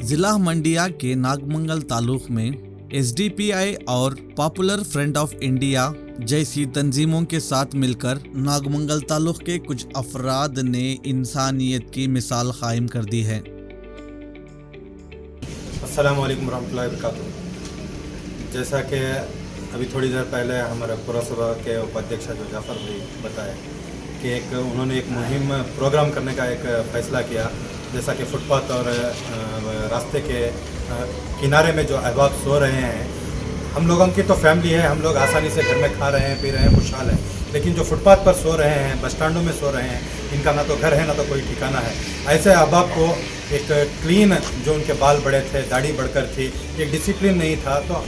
जिला मंडिया के नागमंगल तालुक में एसडीपीआई और पॉपुलर फ्रंट ऑफ इंडिया जैसी तंजीमों के साथ मिलकर नागमंगल तालुक के कुछ अफराद ने इंसानियत की मिसाल कायम कर दी है। अस्सलाम वालेकुम रहमतुल्लाहि वबरकातुहू। जैसा कि अभी थोड़ी देर पहले हमारे पुरसभा के उपाध्यक्ष जो जाफ़र भाई बताए कि उन्होंने एक मुहिम प्रोग्राम करने का एक फ़ैसला किया, जैसा कि फुटपाथ और रास्ते के किनारे में जो अहबाब सो रहे हैं। हम लोगों की तो फैमिली है, हम लोग आसानी से घर में खा रहे हैं, पी रहे हैं, खुशहाल हैं, लेकिन जो फुटपाथ पर सो रहे हैं, बस स्टैंडों में सो रहे हैं, इनका ना तो घर है ना तो कोई ठिकाना है। ऐसे अहबाब को एक क्लीन, जो उनके बाल बड़े थे, दाढ़ी बढ़कर थी, एक डिसिप्लिन नहीं था, तो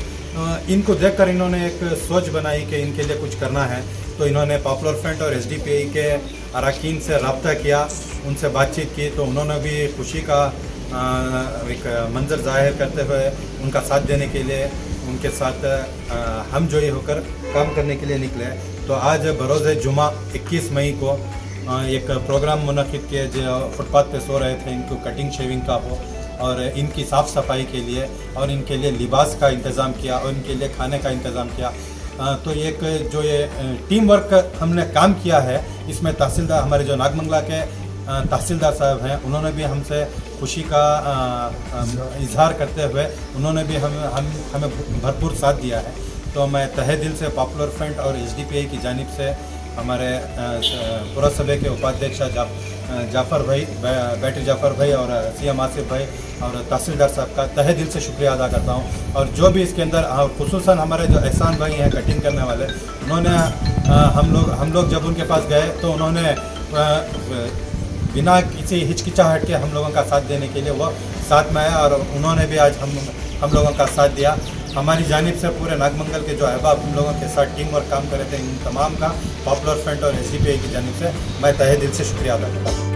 इनको देखकर इन्होंने एक सोच बनाई कि इनके लिए कुछ करना है। तो इन्होंने पॉपुलर फ्रंट और एसडीपीआई के अरकान से रब्ता किया, उनसे बातचीत की, तो उन्होंने भी खुशी का एक मंजर जाहिर करते हुए उनका साथ देने के लिए उनके साथ हम जोई होकर काम करने के लिए निकले। तो आज बरोज़ जुमा 21 मई को एक प्रोग्राम मुनक़िद किया जो फुटपाथ पे सो रहे थे, इनको कटिंग शेविंग का हो और इनकी साफ़ सफाई के लिए और इनके लिए लिबास का इंतज़ाम किया और इनके लिए खाने का इंतज़ाम किया। तो एक जो ये टीम वर्क हमने काम किया है, इसमें तहसीलदार, हमारे जो नागमंगला के तहसीलदार साहब हैं, उन्होंने भी हमसे खुशी का इजहार करते हुए उन्होंने भी हमें भरपूर साथ दिया है। तो मैं तहे दिल से पॉपुलर फ्रंट और एसडीपीआई की जानिब से हमारे पुरसभा के उपाध्यक्ष जाफ़र भाई, बैटरी जाफ़र भाई और सीएम आसिफ भाई और तहसीलदार साहब का तहे दिल से शुक्रिया अदा करता हूँ। और जो भी इसके अंदर खुसूसन हमारे जो एहसान भाई हैं कटिंग करने वाले, उन्होंने हम लोग जब उनके पास गए तो उन्होंने बिना किसी हिचकिचाहट के हम लोगों का साथ देने के लिए वो साथ में आया और उन्होंने भी आज हम लोगों का साथ दिया। हमारी जानिब से पूरे नागमंगल के जो अहबाब हम लोगों के साथ टीम वर्क काम कर रहे थे, इन तमाम का पॉपुलर फ्रंट और एसडीपीआई की जानिब से मैं तहे दिल से शुक्रिया अदा करता हूँ।